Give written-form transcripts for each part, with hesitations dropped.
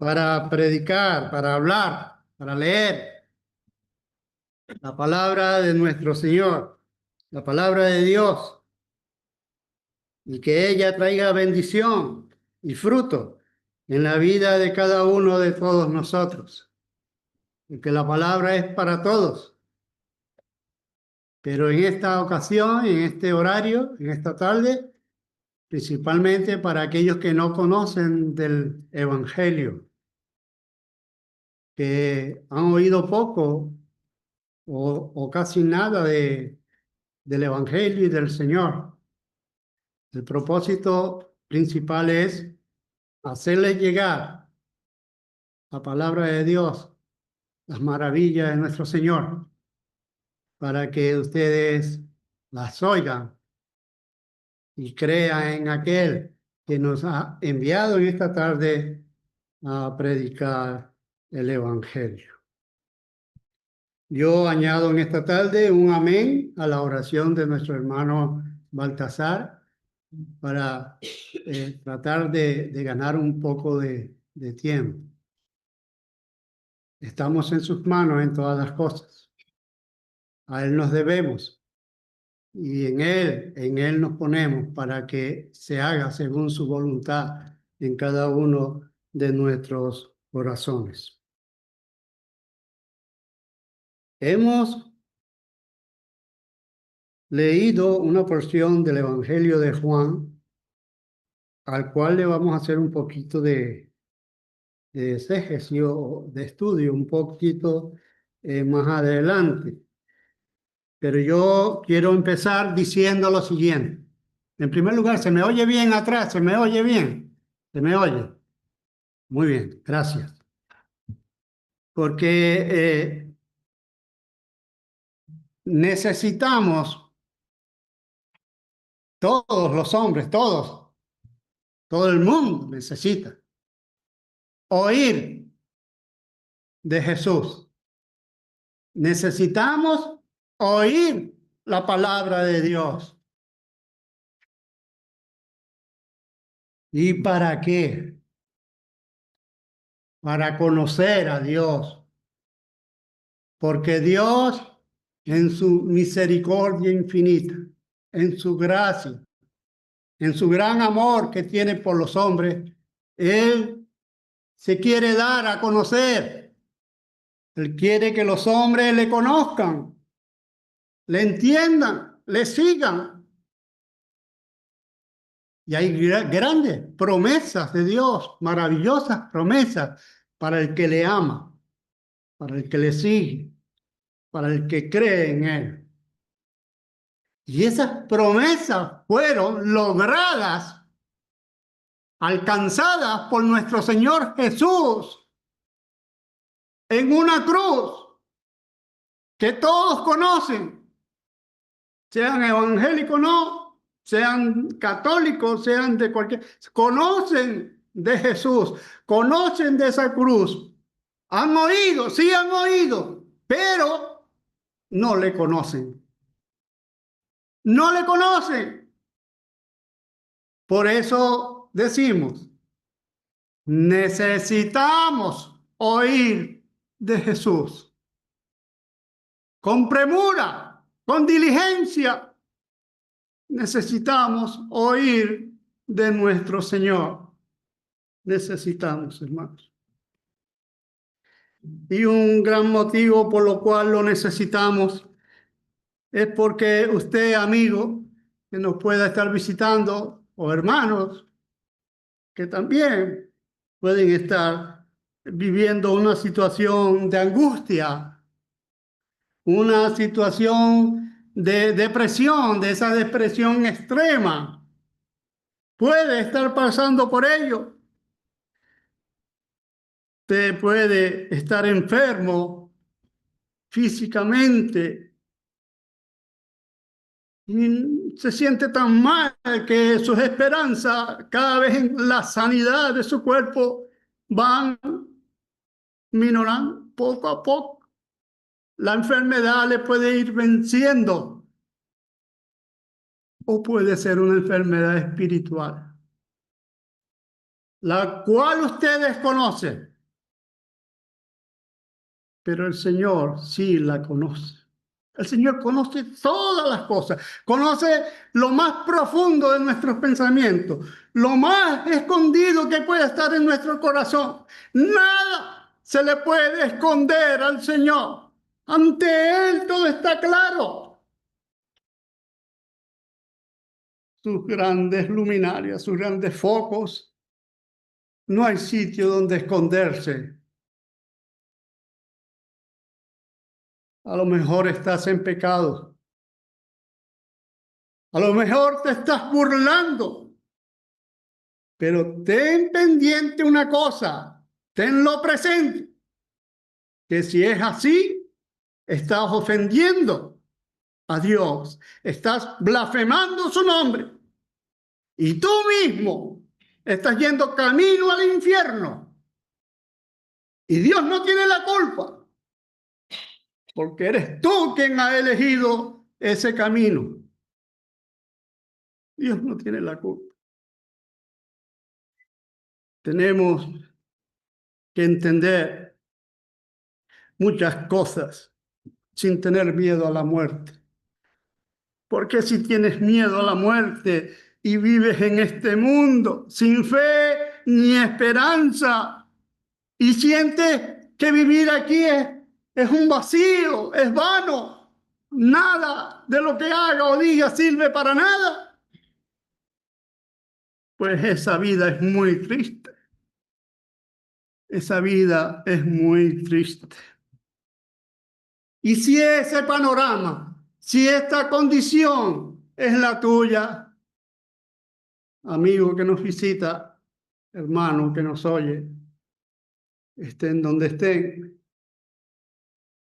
para predicar, para hablar, para leer la palabra de nuestro Señor, la palabra de Dios, y que ella traiga bendición y fruto en la vida de cada uno de todos nosotros. Y que la palabra es para todos. Pero en esta ocasión, en este horario, en esta tarde, principalmente para aquellos que no conocen del Evangelio, que han oído poco o casi nada del Evangelio y del Señor. El propósito principal es hacerles llegar la palabra de Dios, las maravillas de nuestro Señor, para que ustedes las oigan y crean en aquel que nos ha enviado en esta tarde a predicar el Evangelio. Yo añado en esta tarde un amén a la oración de nuestro hermano Baltasar para tratar de ganar un poco de tiempo. Estamos en sus manos en todas las cosas. A Él nos debemos y en Él nos ponemos para que se haga según su voluntad en cada uno de nuestros corazones. Hemos leído una porción del Evangelio de Juan, al cual le vamos a hacer un poquito de exégesis o de estudio, un poquito más adelante. Pero yo quiero empezar diciendo lo siguiente. En primer lugar, ¿se me oye bien atrás? ¿Se me oye bien? ¿Se me oye? Muy bien, gracias. Porque necesitamos, todos los hombres, todo el mundo necesita oír de Jesús. Necesitamos oír la palabra de Dios. ¿Y para qué? Para conocer a Dios. Porque Dios, en su misericordia infinita, en su gracia, en su gran amor que tiene por los hombres, Él se quiere dar a conocer. Él quiere que los hombres le conozcan, le entiendan, le sigan. Y hay grandes promesas de Dios, maravillosas promesas para el que le ama, para el que le sigue, para el que cree en Él. Y esas promesas fueron logradas, alcanzadas por nuestro Señor Jesús en una cruz que todos conocen, sean evangélicos o no, sean católicos, sean de cualquier, conocen de Jesús, conocen de esa cruz, han oído, sí han oído, pero no le conocen. No le conocen. Por eso decimos, necesitamos oír de Jesús. Con premura, con diligencia, necesitamos oír de nuestro Señor. Necesitamos, hermanos. Y un gran motivo por lo cual lo necesitamos es porque usted, amigo, que nos pueda estar visitando, o hermanos, que también pueden estar viviendo una situación de angustia, una situación de depresión, de esa depresión extrema. Puede estar pasando por ello. Usted puede estar enfermo físicamente y se siente tan mal que sus esperanzas cada vez en la sanidad de su cuerpo van minorando poco a poco. La enfermedad le puede ir venciendo o puede ser una enfermedad espiritual, la cual usted desconoce. pero el Señor sí la conoce. El Señor conoce todas las cosas, conoce lo más profundo de nuestros pensamientos, lo más escondido que puede estar en nuestro corazón. Nada se le puede esconder al Señor. Ante Él todo está claro. Sus grandes luminarias, sus grandes focos, no hay sitio donde esconderse. A lo mejor estás en pecado. A lo mejor te estás burlando. Pero ten pendiente una cosa, tenlo presente, que si es así, estás ofendiendo a Dios, estás blasfemando su nombre y tú mismo estás yendo camino al infierno y Dios no tiene la culpa porque eres tú quien ha elegido ese camino. Dios no tiene la culpa. Tenemos que entender muchas cosas sin tener miedo a la muerte. Porque si tienes miedo a la muerte y vives en este mundo sin fe ni esperanza y sientes que vivir aquí es un vacío, es vano, nada de lo que haga o diga sirve para nada, pues esa vida es muy triste. Esa vida es muy triste. Y si ese panorama, si esta condición es la tuya, amigo que nos visita, hermano que nos oye, estén donde estén,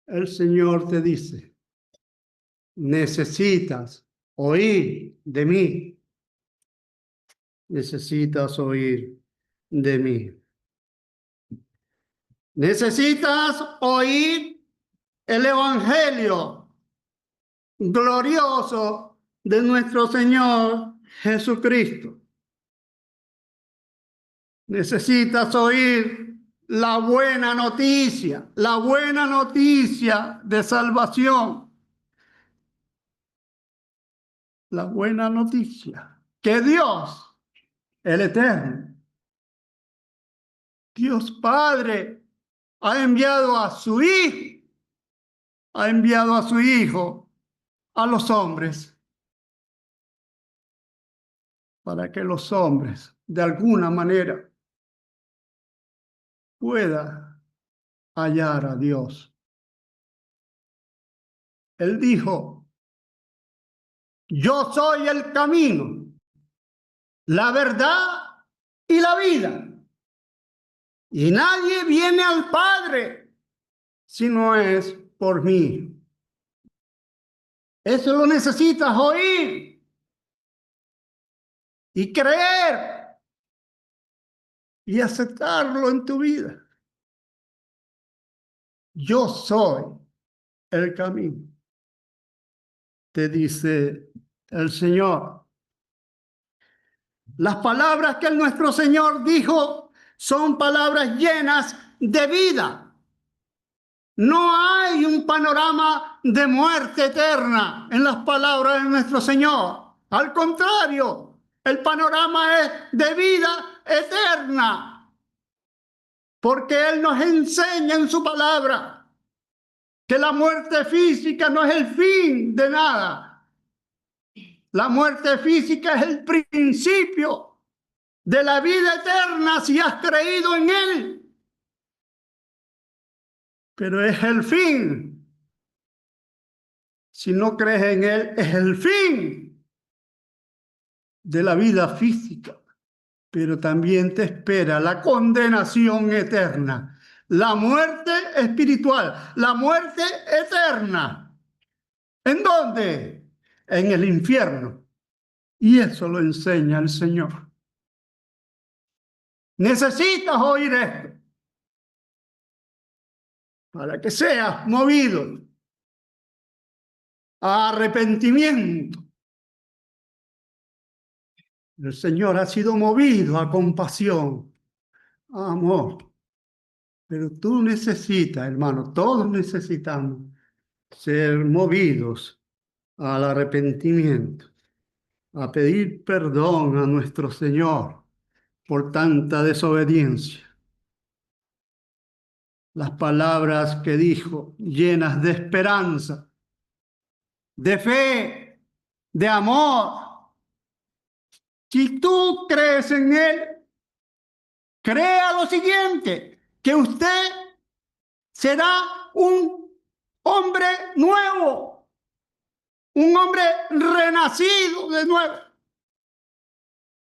el Señor te dice, necesitas oír de mí, necesitas oír de mí. Necesitas oír el Evangelio glorioso de nuestro Señor Jesucristo. Necesitas oír la buena noticia de salvación. La buena noticia que Dios, el Eterno, Dios Padre, ha enviado a su Hijo, ha enviado a su Hijo a los hombres para que los hombres, de alguna manera, puedan hallar a Dios. Él dijo, yo soy el camino, la verdad y la vida. Y nadie viene al Padre si no es por mí. Eso lo necesitas oír y creer y aceptarlo en tu vida. Yo soy el camino, te dice el Señor. Las palabras que nuestro Señor dijo son palabras llenas de vida. No hay un panorama de muerte eterna en las palabras de nuestro Señor. Al contrario, el panorama es de vida eterna. Porque Él nos enseña en su palabra que la muerte física no es el fin de nada. La muerte física es el principio de la vida eterna si has creído en Él. Pero es el fin. Si no crees en Él, es el fin de la vida física. Pero también te espera la condenación eterna, la muerte espiritual, la muerte eterna. ¿En dónde? En el infierno. Y eso lo enseña el Señor. Necesitas oír esto para que seas movido a arrepentimiento. El Señor ha sido movido a compasión, a amor. Pero tú necesitas, hermano, todos necesitamos ser movidos al arrepentimiento, a pedir perdón a nuestro Señor por tanta desobediencia. Las palabras que dijo, llenas de esperanza, de fe, de amor. Si tú crees en Él, crea lo siguiente, que usted será un hombre nuevo, un hombre renacido de nuevo,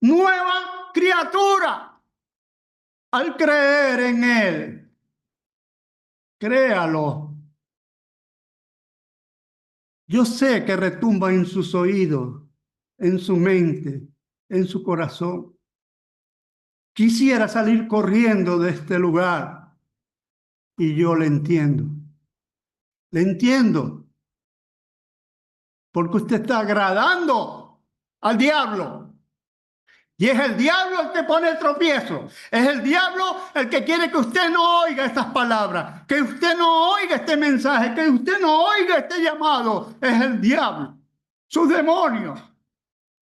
nueva criatura al creer en Él. Créalo. Yo sé que retumba en sus oídos, en su mente, en su corazón. Quisiera salir corriendo de este lugar y yo le entiendo. Le entiendo porque usted está agradando al diablo. Y es el diablo el que pone el tropiezo. Es el diablo el que quiere que usted no oiga estas palabras, que usted no oiga este mensaje, que usted no oiga este llamado. Es el diablo, sus demonios,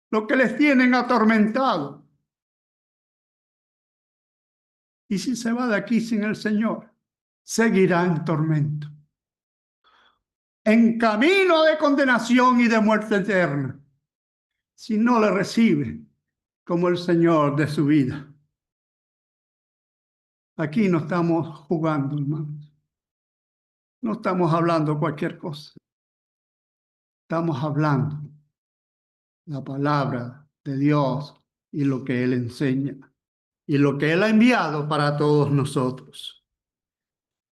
los que les tienen atormentados. Y si se va de aquí sin el Señor, seguirá en tormento, en camino de condenación y de muerte eterna, si no le recibe como el Señor de su vida. Aquí no estamos jugando, hermanos. No estamos hablando cualquier cosa. Estamos hablando la palabra de Dios y lo que Él enseña y lo que Él ha enviado para todos nosotros.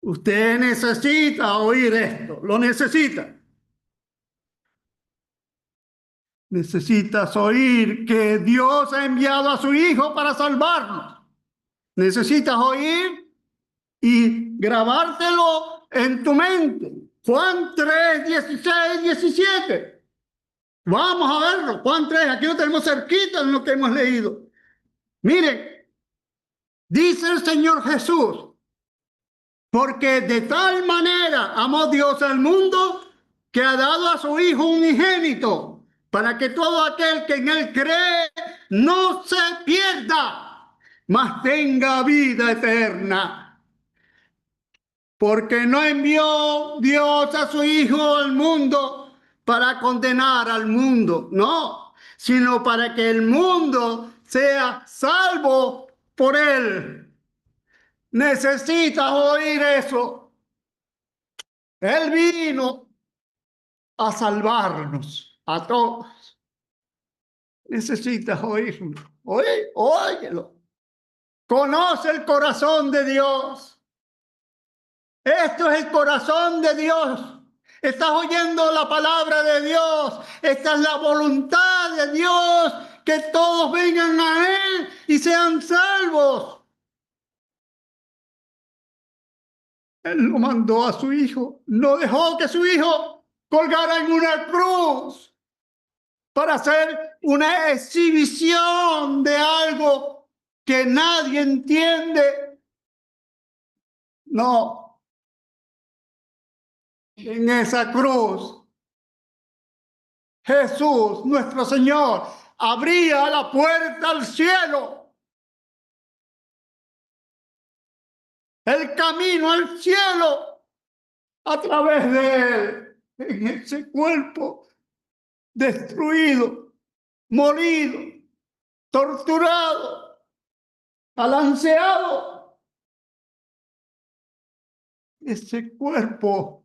Usted necesita oír esto, lo necesita. Necesitas oír que Dios ha enviado a su Hijo para salvarnos. Necesitas oír y grabártelo en tu mente. Juan 3, 16, 17. Vamos a verlo. Juan 3, aquí lo tenemos cerquita en lo que hemos leído. Miren, dice el Señor Jesús, porque de tal manera amó Dios al mundo que ha dado a su Hijo unigénito, para que todo aquel que en Él cree no se pierda, mas tenga vida eterna. Porque no envió Dios a su Hijo al mundo para condenar al mundo, no, sino para que el mundo sea salvo por Él. Necesitas oír eso. Él vino a salvarnos a todos. Necesitas oírlo. Óyelo. Conoce el corazón de Dios. Esto es el corazón de Dios. Estás oyendo la palabra de Dios. Esta es la voluntad de Dios. Que todos vengan a Él y sean salvos. Él lo mandó a su Hijo. No dejó que su Hijo colgara en una cruz para hacer una exhibición de algo que nadie entiende. No. En esa cruz, Jesús, nuestro Señor, abría la puerta al cielo. El camino al cielo a través de Él, en ese cuerpo destruido, molido, torturado, balanceado. Ese cuerpo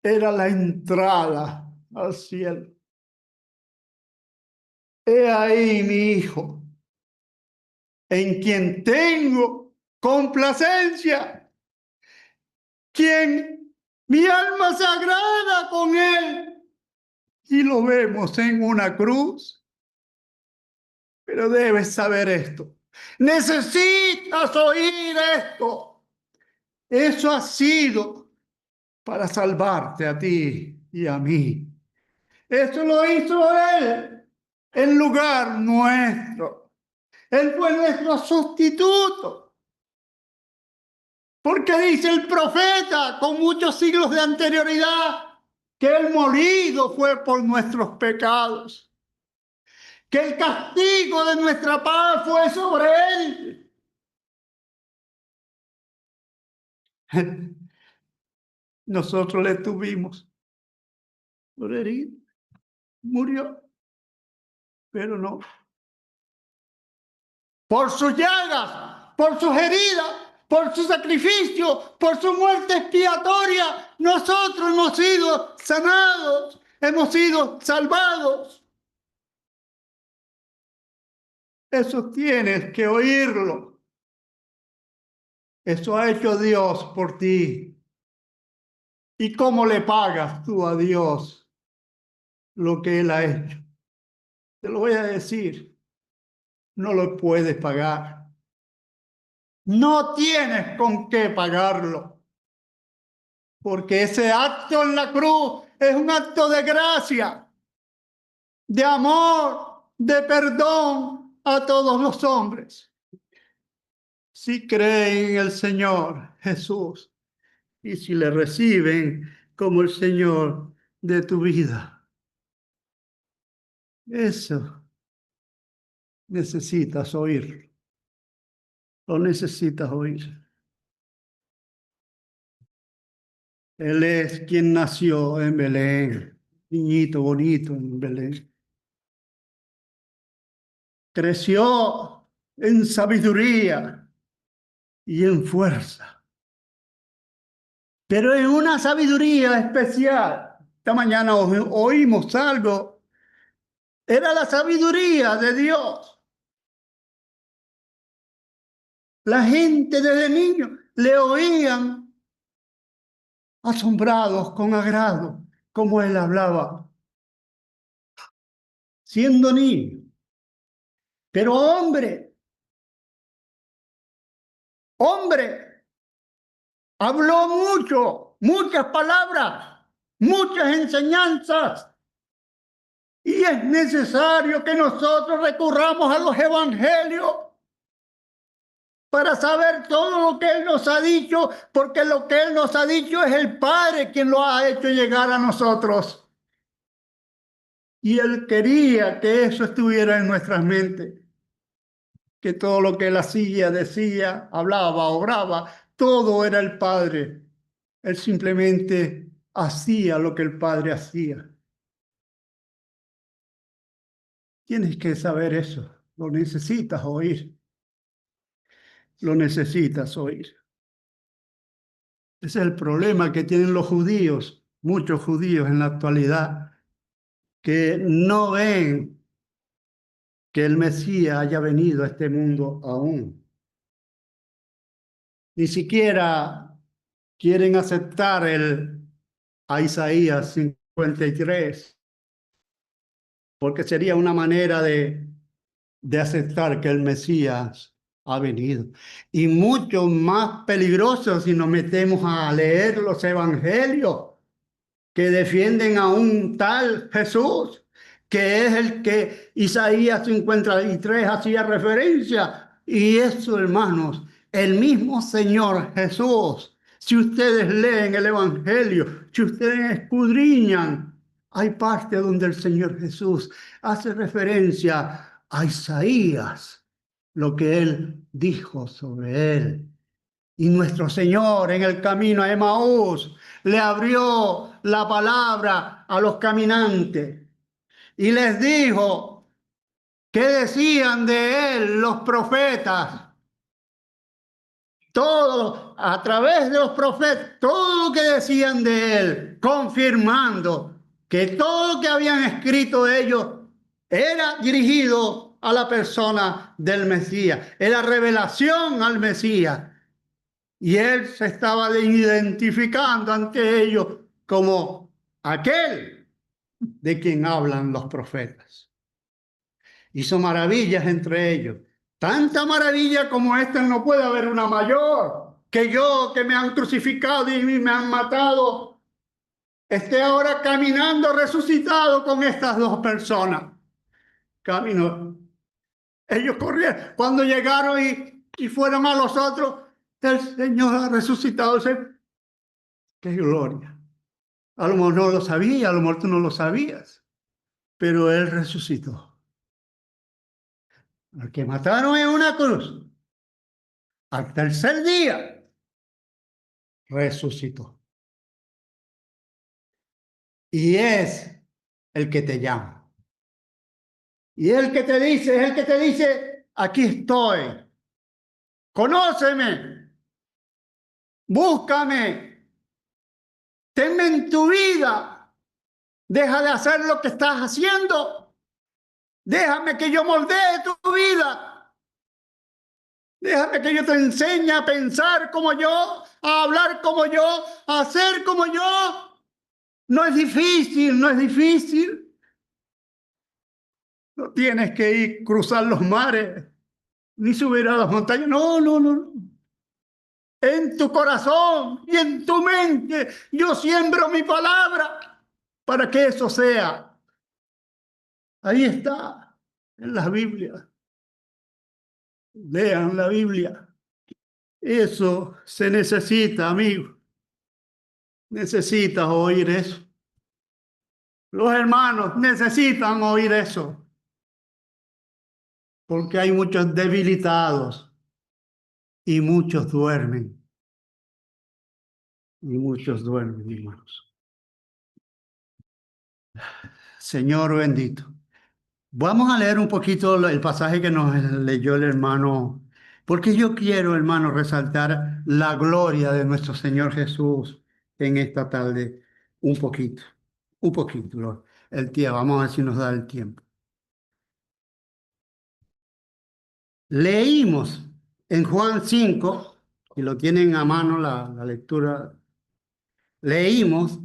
era la entrada al cielo. He ahí mi Hijo, en quien tengo complacencia, quien mi alma se agrada con Él. Y lo vemos en una cruz. Pero debes saber esto. Necesitas oír esto. Eso ha sido para salvarte a ti y a mí. Eso lo hizo Él en lugar nuestro. Él fue nuestro sustituto Porque dice el profeta con muchos siglos de anterioridad que el molido fue por nuestros pecados, que el castigo de nuestra paz fue sobre él. Nosotros le tuvimos por herido, murió, pero no. Por sus llagas, por sus heridas, por su sacrificio, por su muerte expiatoria, nosotros hemos sido sanados, hemos sido salvados. Eso tienes que oírlo. Eso ha hecho Dios por ti. ¿Y cómo le pagas tú a Dios lo que Él ha hecho? Te lo voy a decir. No lo puedes pagar. No tienes con qué pagarlo. Porque ese acto en la cruz es un acto de gracia, de amor, de perdón a todos los hombres. Si creen en el Señor Jesús y si le reciben como el Señor de tu vida. Eso necesitas oír. Lo necesitas oír. Él es quien nació en Belén, niñito bonito en Belén. Creció en sabiduría y en fuerza, pero en una sabiduría especial. Esta mañana oímos algo. Era la sabiduría de Dios. La gente desde niño le oían asombrados con agrado, como él hablaba, siendo niño. Pero hombre, habló mucho, muchas palabras, muchas enseñanzas. Y es necesario que nosotros recurramos a los evangelios para saber todo lo que Él nos ha dicho, porque lo que Él nos ha dicho es el Padre quien lo ha hecho llegar a nosotros. Y Él quería que eso estuviera en nuestras mentes, que todo lo que Él hacía, decía, hablaba, obraba, todo era el Padre. Él simplemente hacía lo que el Padre hacía. Tienes que saber eso, lo necesitas oír. Lo necesitas oír. Ese es el problema que tienen los judíos, muchos judíos en la actualidad, que no ven que el Mesías haya venido a este mundo aún. Ni siquiera quieren aceptar a Isaías 53, porque sería una manera de aceptar que el Mesías ha venido. Y mucho más peligroso si nos metemos a leer los evangelios que defienden a un tal Jesús, que es el que Isaías 53 hacía referencia. Y eso, hermanos, el mismo Señor Jesús, si ustedes leen el evangelio, si ustedes escudriñan, hay parte donde el Señor Jesús hace referencia a Isaías, lo que él dijo sobre él. Y nuestro Señor en el camino a Emaús le abrió la palabra a los caminantes y les dijo qué decían de él los profetas. Todo, a través de los profetas, todo lo que decían de él, confirmando que todo lo que habían escrito ellos era dirigido a la persona del Mesías, era revelación al Mesías. Y él se estaba identificando ante ellos como aquel de quien hablan los profetas. Hizo maravillas entre ellos. Tanta maravilla como esta no puede haber una mayor. Que yo, que me han crucificado y me han matado, esté ahora caminando resucitado con estas dos personas. Caminó. Ellos corrieron. Cuando llegaron y fueron a los otros, el Señor ha resucitado. ¡Qué gloria! A lo mejor no lo sabía, a lo mejor tú no lo sabías, pero Él resucitó. Al que mataron en una cruz, al tercer día, resucitó. Y es el que te llama. Y es el que te dice, es el que te dice, aquí estoy, conóceme, búscame, tenme en tu vida, deja de hacer lo que estás haciendo, déjame que yo moldee tu vida, déjame que yo te enseñe a pensar como yo, a hablar como yo, a hacer como yo. No es difícil, no es difícil. No tienes que ir cruzar los mares, ni subir a las montañas. No, no, no, no. En tu corazón y en tu mente yo siembro mi palabra para que eso sea. Ahí está, en la Biblia. Lean la Biblia. Eso se necesita, amigo. Necesitas oír eso. Los hermanos necesitan oír eso, porque hay muchos debilitados y muchos duermen. Y muchos duermen, hermanos. Señor bendito. Vamos a leer un poquito el pasaje que nos leyó el hermano, porque yo quiero, hermano, resaltar la gloria de nuestro Señor Jesús en esta tarde. Un poquito, el tiempo. Vamos a ver si nos da el tiempo. Leímos en Juan 5, y lo tienen a mano la lectura, leímos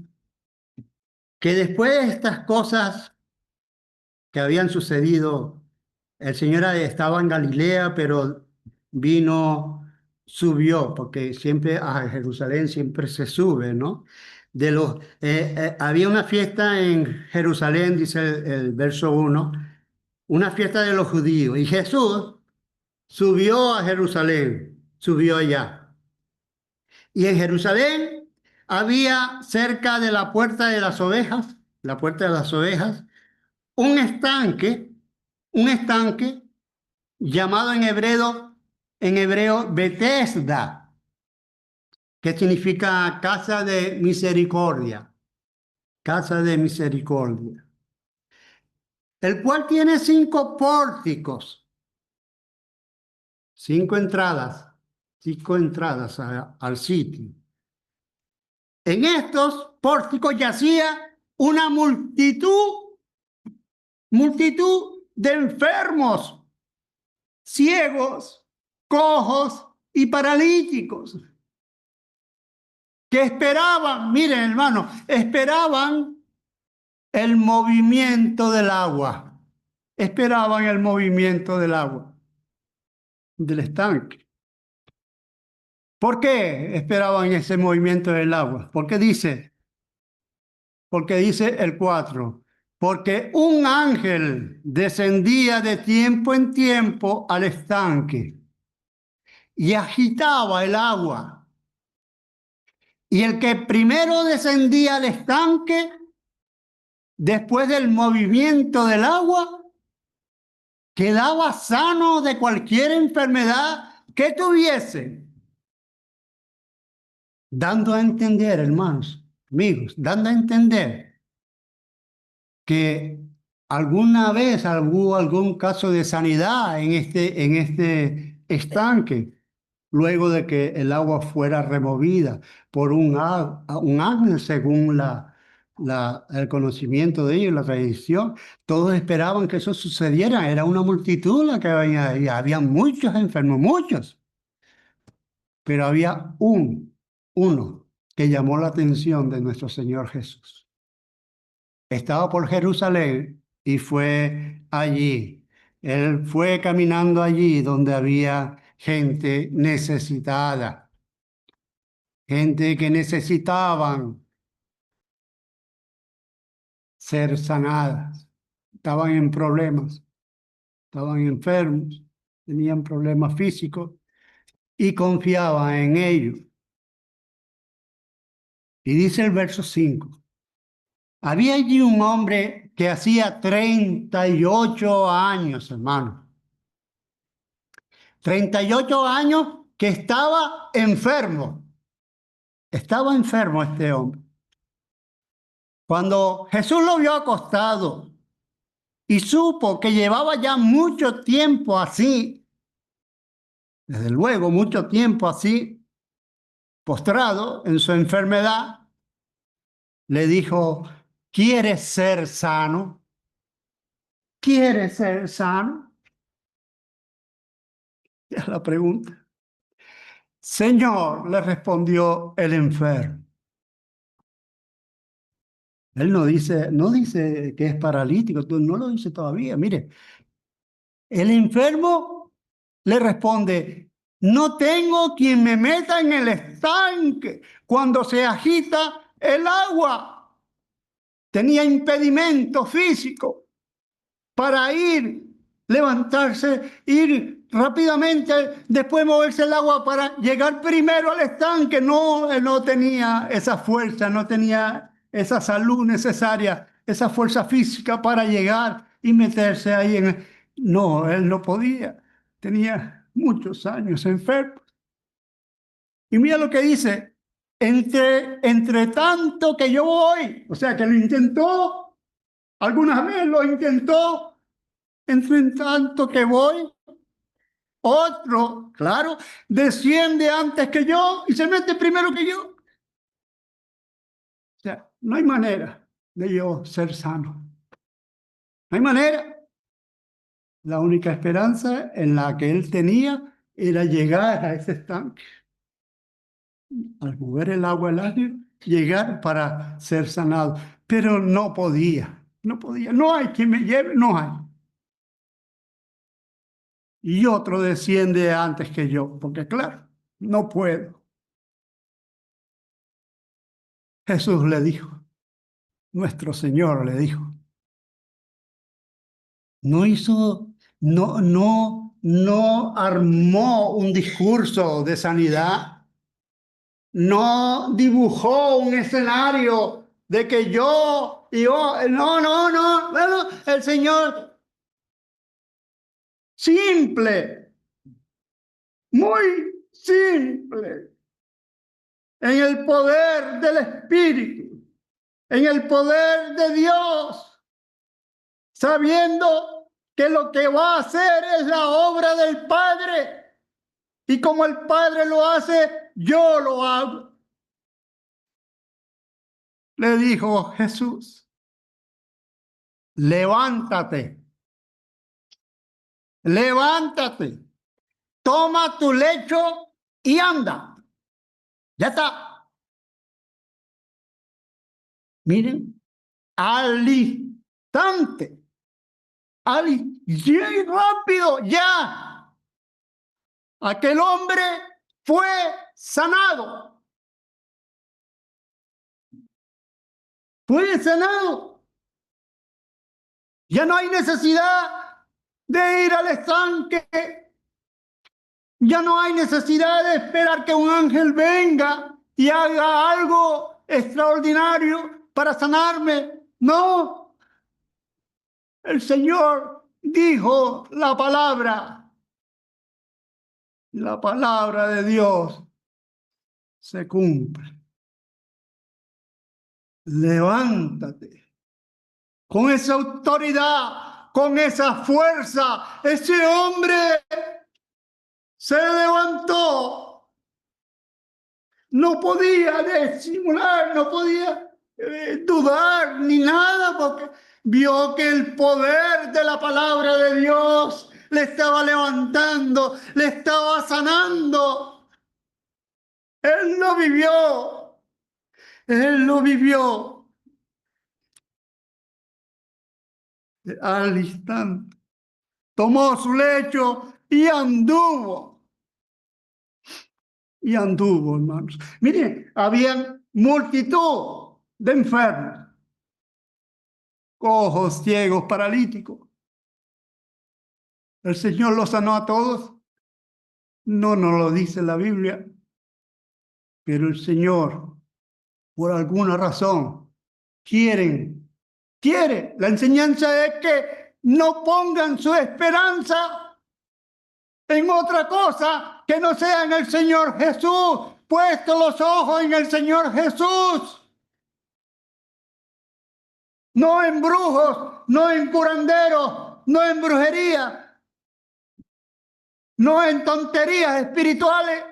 que después de estas cosas que habían sucedido, el Señor estaba en Galilea, pero subió, porque siempre a Jerusalén siempre se sube, ¿no? Había una fiesta en Jerusalén, dice el verso 1, una fiesta de los judíos, y Jesús subió a Jerusalén, subió allá. Y en Jerusalén había cerca de la puerta de las ovejas, la puerta de las ovejas, un estanque, un estanque llamado en hebreo Betesda, que significa casa de misericordia, el cual tiene 5 pórticos, 5 entradas, 5 entradas al sitio. En estos pórticos yacía una multitud de enfermos, ciegos, cojos y paralíticos, que esperaban, miren hermano, esperaban el movimiento del agua, esperaban el movimiento del agua, del estanque. ¿Por qué esperaban ese movimiento del agua? Porque dice el 4, porque un ángel descendía de tiempo en tiempo al estanque y agitaba el agua. Y el que primero descendía al estanque, después del movimiento del agua, quedaba sano de cualquier enfermedad que tuviese. Dando a entender, hermanos, amigos, dando a entender que alguna vez hubo algún caso de sanidad en este estanque, luego de que el agua fuera removida por un ángel, según el conocimiento de ellos, la tradición. Todos esperaban que eso sucediera. Era una multitud la que había ahí. Había muchos enfermos, muchos. Pero había uno que llamó la atención de nuestro Señor Jesús. Estaba por Jerusalén y fue allí. Él fue caminando allí donde había gente necesitada, gente que necesitaban ser sanadas, estaban en problemas, estaban enfermos, tenían problemas físicos y confiaba en ellos. Y dice el verso 5. Había allí un hombre que hacía 38 años, hermano. 38 años que estaba enfermo. Estaba enfermo este hombre. Cuando Jesús lo vio acostado y supo que llevaba ya mucho tiempo así, desde luego mucho tiempo así, postrado en su enfermedad, le dijo: ¿quieres ser sano? ¿Quieres ser sano? Es la pregunta. Señor, le respondió el enfermo. Él no dice que es paralítico, no lo dice todavía. Mire, el enfermo le responde: no tengo quien me meta en el estanque cuando se agita el agua. Tenía impedimento físico para levantarse, ir rápidamente, después moverse el agua para llegar primero al estanque. No, él no tenía esa fuerza, no tenía esa salud necesaria, esa fuerza física para llegar y meterse ahí No, él no podía. Tenía muchos años enfermo. Y mira lo que dice: entre tanto que yo voy, o sea que lo intentó, algunas veces lo intentó, entre tanto que voy, otro, claro, desciende antes que yo y se mete primero que yo. O sea, no hay manera de yo ser sano. No hay manera. La única esperanza en la que él tenía era llegar a ese estanque, al mover el agua al aire, llegar para ser sanado. Pero no podía, no podía. No hay quien me lleve, no hay. Y otro desciende antes que yo, porque claro, no puedo. Jesús le dijo, nuestro Señor le dijo, no hizo, no armó un discurso de sanidad, no dibujó un escenario de que no, bueno, el Señor simple, muy simple, en el poder del Espíritu, en el poder de Dios, sabiendo que lo que va a hacer es la obra del Padre. Y como el Padre lo hace, yo lo hago. Le dijo Jesús, levántate, levántate, toma tu lecho y anda. Ya está. Miren, al instante, y rápido, ya, aquel hombre fue sanado. Fue sanado. Ya no hay necesidad de ir al estanque. Ya no hay necesidad de esperar que un ángel venga y haga algo extraordinario para sanarme. No, el Señor dijo la palabra. La palabra de Dios se cumple. Levántate. Con esa autoridad, con esa fuerza, ese hombre se levantó. No podía disimular, no podía dudar ni nada, porque vio que el poder de la palabra de Dios le estaba levantando, le estaba sanando. Él lo vivió, él lo vivió al instante. Tomó su lecho y anduvo. Y anduvo, hermanos. Miren, habían multitud de enfermos, cojos, ciegos, paralíticos. El Señor los sanó a todos. No nos lo dice la Biblia, pero el Señor, por alguna razón, quiere. La enseñanza es que no pongan su esperanza en otra cosa que no sea en el Señor Jesús. Puesto los ojos en el Señor Jesús. No en brujos, no en curanderos, no en brujería, no en tonterías espirituales.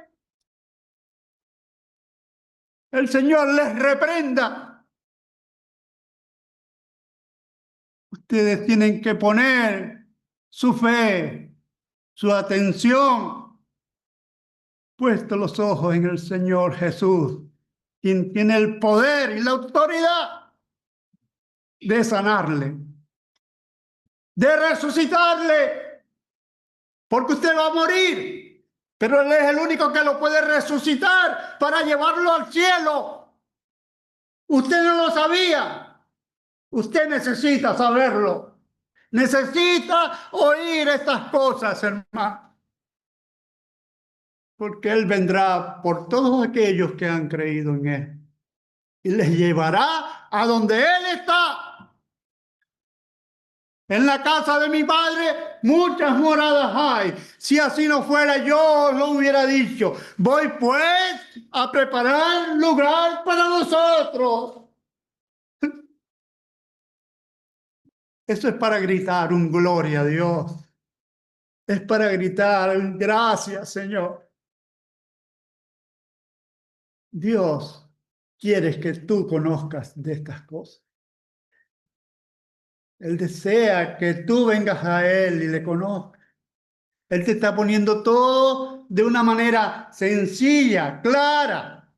El Señor les reprenda. Ustedes tienen que poner su fe, su atención, puesto los ojos en el Señor Jesús, quien tiene el poder y la autoridad de sanarle, de resucitarle, porque usted va a morir, pero Él es el único que lo puede resucitar para llevarlo al cielo. Usted no lo sabía, usted necesita saberlo, necesita oír estas cosas, hermano, porque Él vendrá por todos aquellos que han creído en Él y les llevará a donde Él está. En la casa de mi Padre muchas moradas hay. Si así no fuera, yo lo hubiera dicho. Voy pues a preparar lugar para nosotros. Eso es para gritar un gloria a Dios. Es para gritar un gracias, Señor. Dios quiere que tú conozcas de estas cosas. Él desea que tú vengas a Él y le conozcas. Él te está poniendo todo de una manera sencilla, clara,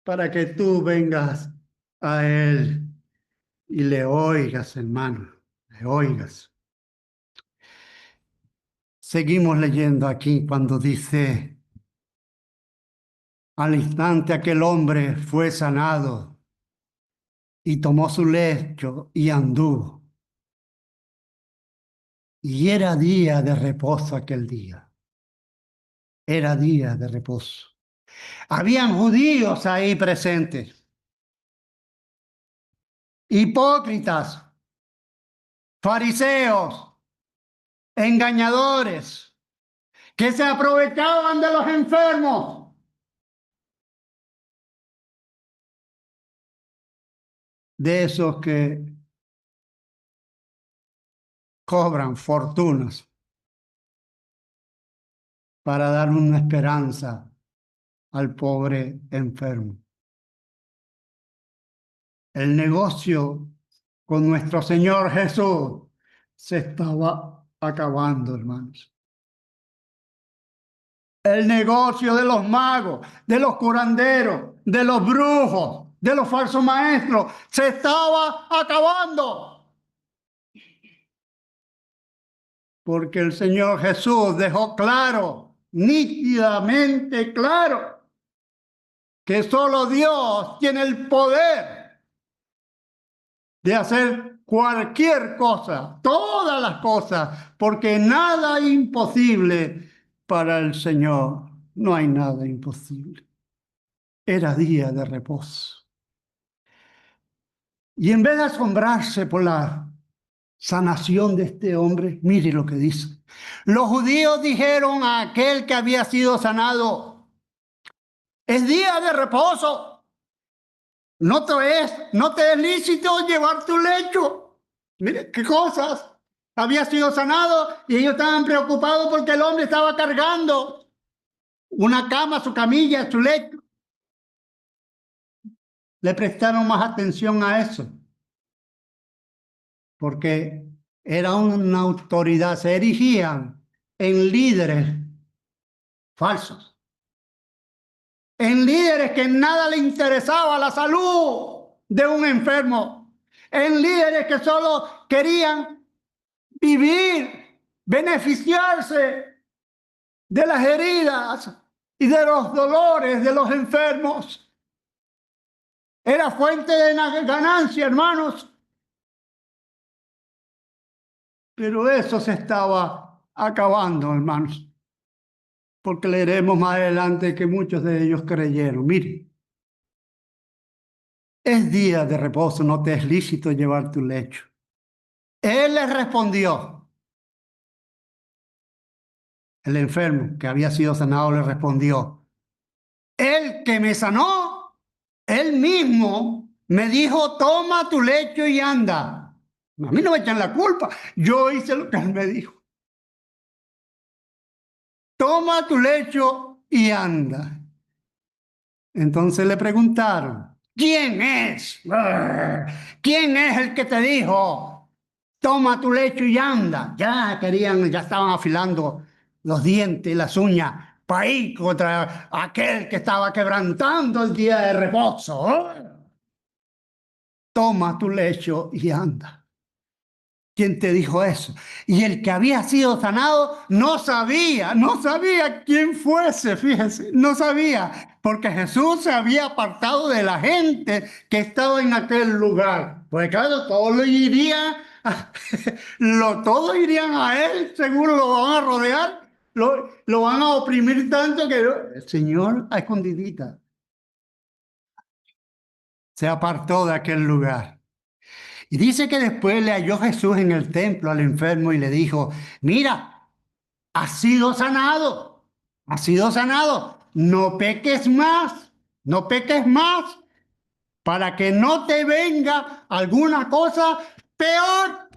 para que tú vengas a Él y le oigas, hermano, le oigas. Seguimos leyendo aquí cuando dice, al instante aquel hombre fue sanado y tomó su lecho y anduvo. Y era día de reposo aquel día. Era día de reposo. Habían judíos ahí presentes, hipócritas, fariseos, engañadores, que se aprovechaban de los enfermos. De esos que cobran fortunas para dar una esperanza al pobre enfermo. El negocio con nuestro Señor Jesús se estaba acabando, hermanos. El negocio de los magos, de los curanderos, de los brujos, de los falsos maestros, se estaba acabando. Porque el Señor Jesús dejó claro, nítidamente claro, que solo Dios tiene el poder de hacer cualquier cosa, todas las cosas, porque nada es imposible para el Señor. No hay nada imposible. Era día de reposo. Y en vez de asombrarse por la sanación de este hombre, mire lo que dice. Los judíos dijeron a aquel que había sido sanado, es día de reposo. No te es lícito llevar tu lecho. Mire qué cosas. Había sido sanado y ellos estaban preocupados porque el hombre estaba cargando una cama, su camilla, su lecho. Le prestaron más atención a eso, porque era una autoridad, se erigían en líderes falsos, en líderes que en nada le interesaba la salud de un enfermo, en líderes que solo querían vivir, beneficiarse de las heridas y de los dolores de los enfermos. Era fuente de ganancia, hermanos. Pero eso se estaba acabando, hermanos. porque leeremos más adelante que muchos de ellos creyeron. Mire, es día de reposo, no te es lícito llevar tu lecho. Él les respondió, el enfermo que había sido sanado le respondió, el que me sanó, él mismo me dijo, toma tu lecho y anda. A mí no me echan la culpa, yo hice lo que él me dijo. Toma tu lecho y anda. Entonces le preguntaron, ¿quién es? ¿Quién es el que te dijo? Toma tu lecho y anda. Ya estaban afilando los dientes y las uñas para ir contra aquel que estaba quebrantando el día de reposo. Toma tu lecho y anda. ¿Quién te dijo eso? Y el que había sido sanado no sabía quién fuese, fíjese, no sabía, porque Jesús se había apartado de la gente que estaba en aquel lugar. Pues claro, todos todos irían a él, seguro lo van a rodear, lo van a oprimir tanto que el Señor a escondidita se apartó de aquel lugar. Y dice que después le halló Jesús en el templo al enfermo y le dijo, mira, has sido sanado, has sido sanado, no peques más, no peques más, para que no te venga alguna cosa peor.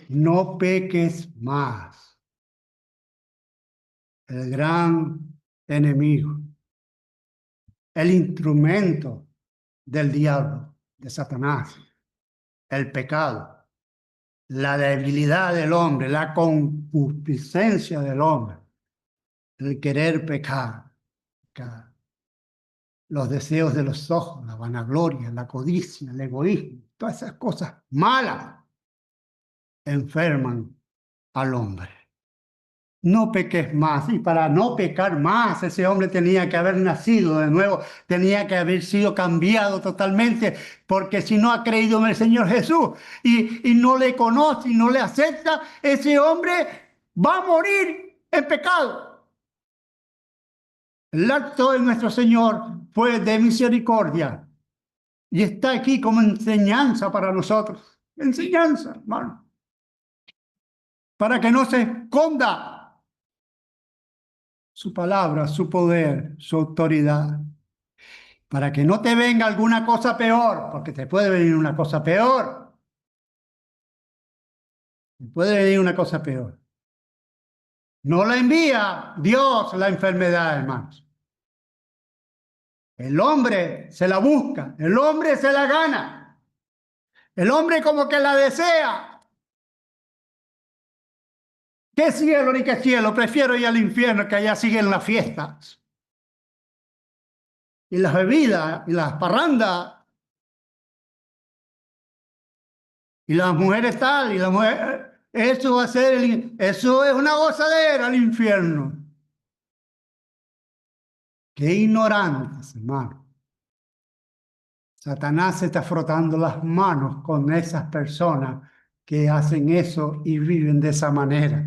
No peques más. El gran enemigo, el instrumento del diablo, de Satanás, el pecado. La debilidad del hombre, la concupiscencia del hombre, el querer pecar, los deseos de los ojos, la vanagloria, la codicia, el egoísmo, todas esas cosas malas enferman al hombre. No peques más, y para no pecar más, ese hombre tenía que haber nacido de nuevo, tenía que haber sido cambiado totalmente, porque si no ha creído en el Señor Jesús y no le conoce y no le acepta, ese hombre va a morir en pecado. El acto de nuestro Señor fue de misericordia y está aquí como enseñanza para nosotros. Enseñanza, hermano, para que no se esconda su palabra, su poder, su autoridad, para que no te venga alguna cosa peor, porque te puede venir una cosa peor. Te puede venir una cosa peor. No la envía Dios la enfermedad, hermanos. El hombre se la busca, el hombre se la gana, el hombre como que la desea. ¿Qué cielo ni qué cielo? Prefiero ir al infierno, que allá siguen las fiestas y las bebidas y las parrandas y las mujeres tal y las mujeres. Eso va a ser, eso es una gozadera, el infierno. Qué ignorantes, hermano. Satanás se está frotando las manos con esas personas que hacen eso y viven de esa manera.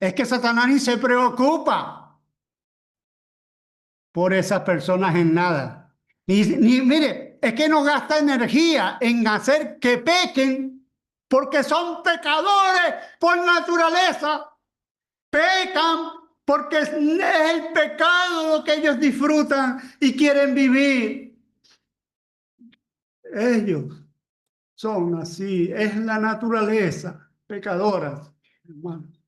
Es que Satanás ni se preocupa por esas personas en nada. Mire, es que no gasta energía en hacer que pequen porque son pecadores por naturaleza. Pecan porque es el pecado lo que ellos disfrutan y quieren vivir. Ellos son así, es la naturaleza, pecadoras, hermanos.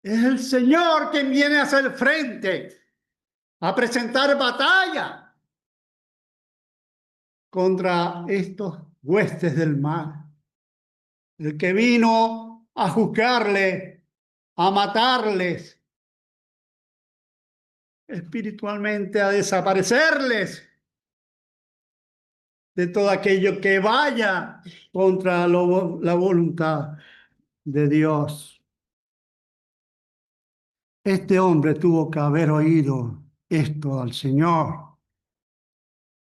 Es el Señor quien viene a hacer frente, a presentar batalla contra estos huestes del mal. El que vino a juzgarle, a matarles, espiritualmente a desaparecerles de todo aquello que vaya contra la voluntad de Dios. Este hombre tuvo que haber oído esto al Señor.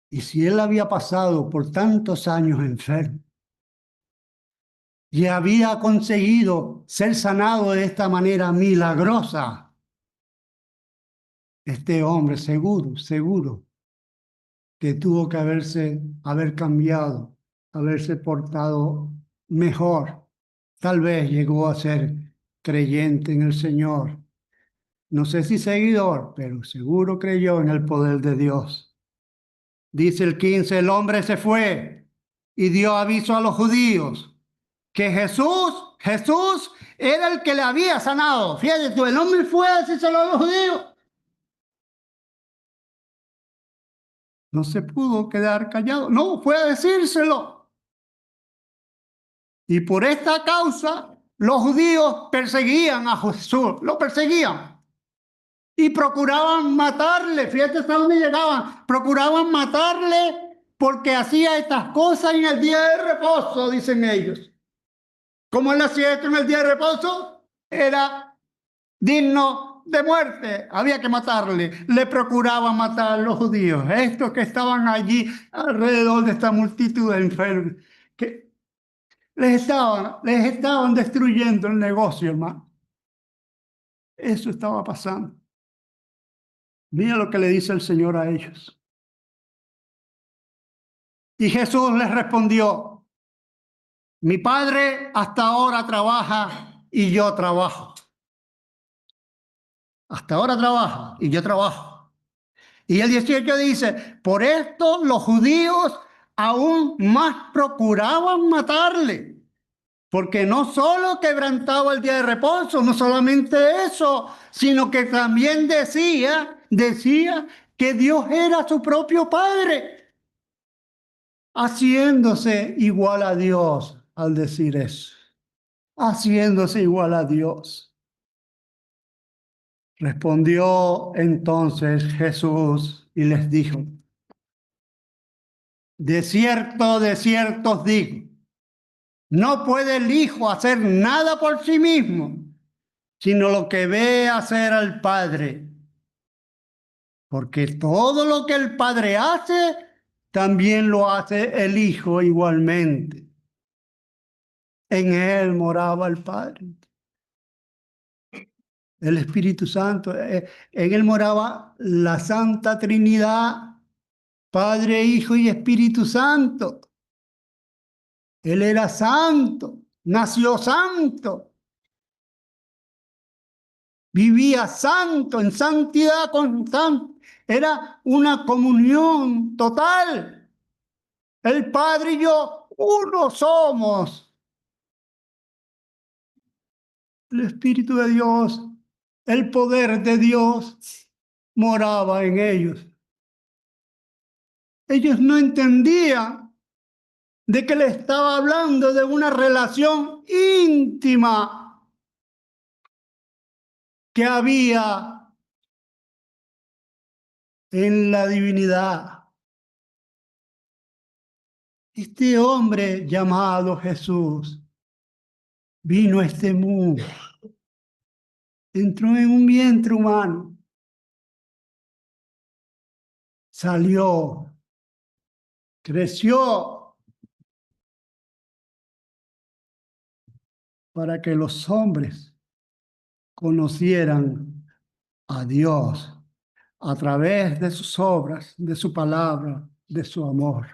Y si él había pasado por tantos años enfermo, y había conseguido ser sanado de esta manera milagrosa. Este hombre seguro que tuvo que haber cambiado, haberse portado mejor. Tal vez llegó a ser creyente en el Señor. No sé si seguidor, pero seguro creyó en el poder de Dios. Dice el 15, el hombre se fue y dio aviso a los judíos que Jesús era el que le había sanado. Fíjate tú, el hombre fue a decírselo a los judíos. No se pudo quedar callado, no, fue a decírselo. Y por esta causa, los judíos perseguían a Jesús, lo perseguían. Y procuraban matarle, fíjate hasta dónde llegaban, procuraban matarle porque hacía estas cosas en el día de reposo, dicen ellos. ¿Cómo él hacía esto en el día de reposo? Era digno de muerte, había que matarle. Le procuraban matar a los judíos, estos que estaban allí alrededor de esta multitud de enfermos, que les estaban destruyendo el negocio, hermano. Eso estaba pasando. Mira lo que le dice el Señor a ellos. Y Jesús les respondió, mi Padre hasta ahora trabaja y yo trabajo. Hasta ahora trabaja y yo trabajo. Y el 18 dice, por esto los judíos aún más procuraban matarle, porque no solo quebrantaba el día de reposo, no solamente eso, sino que también decía que Dios era su propio Padre, haciéndose igual a Dios al decir eso, haciéndose igual a Dios. Respondió entonces Jesús y les dijo, de cierto os digo, no puede el Hijo hacer nada por sí mismo, sino lo que ve hacer al Padre. Porque todo lo que el Padre hace, también lo hace el Hijo igualmente. En él moraba el Padre. El Espíritu Santo, en él moraba la Santa Trinidad, Padre, Hijo y Espíritu Santo. Él era santo, nació santo, vivía santo, en santidad constante. Era una comunión total. El Padre y yo, uno somos. El Espíritu de Dios, el poder de Dios moraba en ellos. Ellos no entendían de que le estaba hablando de una relación íntima que había en la divinidad. Este hombre llamado Jesús vino a este mundo, entró en un vientre humano, salió, creció para que los hombres conocieran a Dios a través de sus obras, de su palabra, de su amor.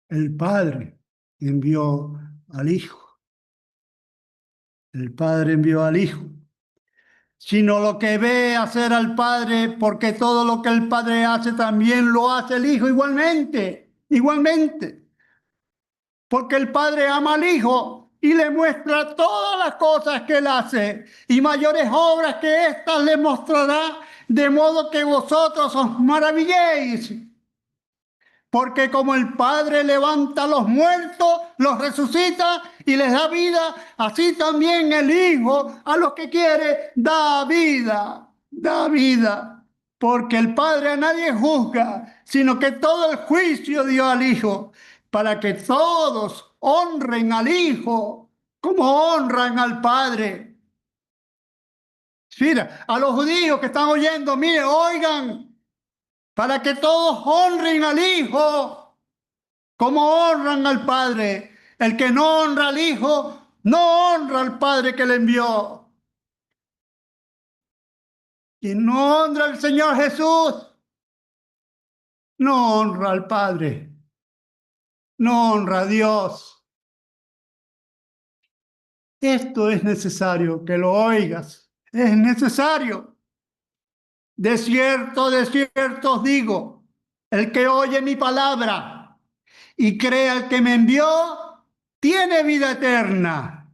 El Padre envió al Hijo. El Padre envió al Hijo. Sino lo que ve hacer al Padre, porque todo lo que el Padre hace también lo hace el Hijo igualmente. Porque el Padre ama al Hijo y le muestra todas las cosas que él hace, y mayores obras que éstas le mostrará, de modo que vosotros os maravilléis. Porque como el Padre levanta a los muertos, los resucita y les da vida, así también el Hijo a los que quiere da vida, da vida. Porque el Padre a nadie juzga, sino que todo el juicio dio al Hijo, para que todos honren al Hijo como honran al Padre. Mira, a los judíos que están oyendo, mire, oigan, para que todos honren al Hijo como honran al Padre. El que no honra al Hijo, no honra al Padre que le envió. Quien no honra al Señor Jesús, no honra al Padre, no honra a Dios. Esto es necesario que lo oigas. Es necesario. De cierto os digo, el que oye mi palabra y cree al que me envió, tiene vida eterna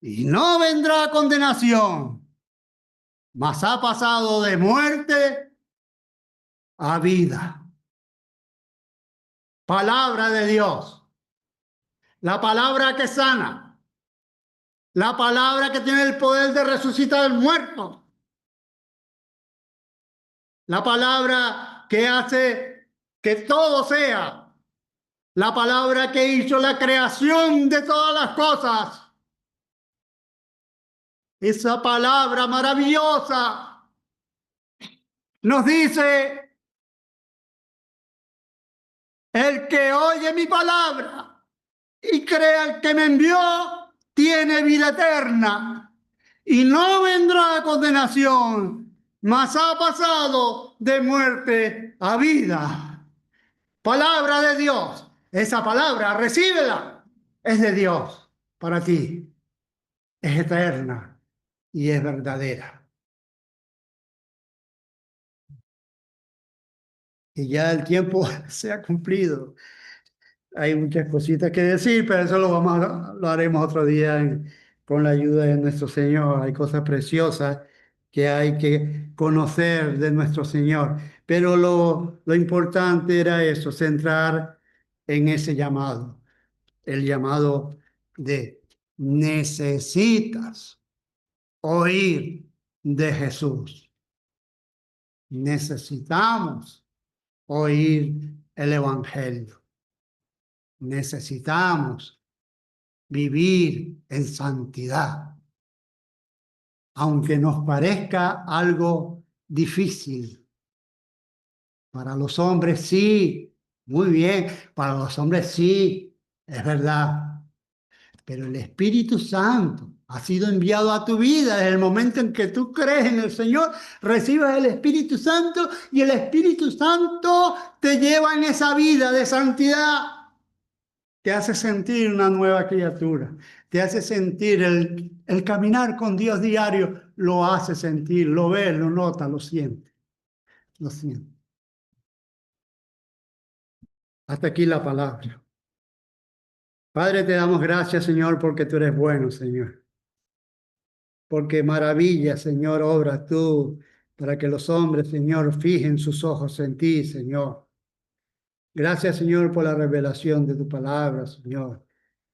y no vendrá a condenación, mas ha pasado de muerte a vida. Palabra de Dios. La palabra que sana. La palabra que tiene el poder de resucitar al muerto. La palabra que hace que todo sea. La palabra que hizo la creación de todas las cosas. Esa palabra maravillosa nos dice: el que oye mi palabra y cree al que me envió, tiene vida eterna y no vendrá a condenación, mas ha pasado de muerte a vida. Palabra de Dios. Esa palabra, recíbela. Es de Dios para ti. Es eterna y es verdadera. Y ya el tiempo se ha cumplido. Hay muchas cositas que decir, pero eso lo haremos otro día con la ayuda de nuestro Señor. Hay cosas preciosas que hay que conocer de nuestro Señor. Pero lo importante era eso, centrar en ese llamado. El llamado de necesitas oír de Jesús. Necesitamos oír el Evangelio. Necesitamos vivir en santidad, aunque nos parezca algo difícil. Para los hombres sí, muy bien, para los hombres sí, es verdad. Pero el Espíritu Santo ha sido enviado a tu vida desde el momento en que tú crees en el Señor, recibes el Espíritu Santo y el Espíritu Santo te lleva en esa vida de santidad. Te hace sentir una nueva criatura, te hace sentir el caminar con Dios diario, lo hace sentir, lo ve, lo nota, lo siente, lo siente. Hasta aquí la palabra. Padre, te damos gracias, Señor, porque tú eres bueno, Señor. Porque maravilla, Señor, obras tú para que los hombres, Señor, fijen sus ojos en ti, Señor. Gracias, Señor, por la revelación de tu palabra, Señor.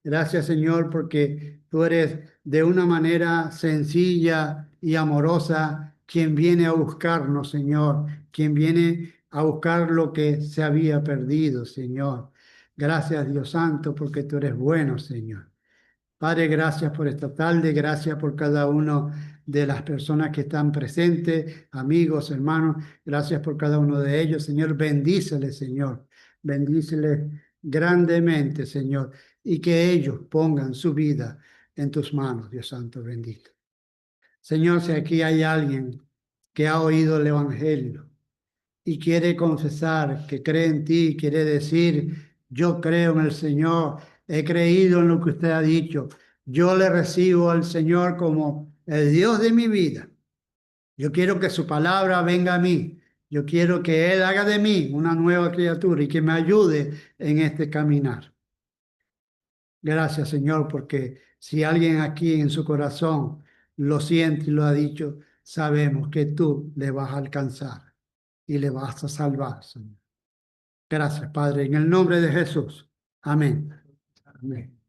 Gracias, Señor, porque tú eres de una manera sencilla y amorosa quien viene a buscarnos, Señor, quien viene a buscar lo que se había perdido, Señor. Gracias, Dios Santo, porque tú eres bueno, Señor. Padre, gracias por esta tarde, gracias por cada uno de las personas que están presentes, amigos, hermanos, gracias por cada uno de ellos, Señor, bendíceles, Señor, bendíceles grandemente, Señor, y que ellos pongan su vida en tus manos, Dios Santo bendito. Señor, si aquí hay alguien que ha oído el Evangelio y quiere confesar que cree en ti, quiere decir: yo creo en el Señor, he creído en lo que usted ha dicho, yo le recibo al Señor como el Dios de mi vida. Yo quiero que su palabra venga a mí. Yo quiero que Él haga de mí una nueva criatura y que me ayude en este caminar. Gracias, Señor, porque si alguien aquí en su corazón lo siente y lo ha dicho, sabemos que tú le vas a alcanzar y le vas a salvar, Señor. Gracias, Padre, en el nombre de Jesús. Amén. Amén.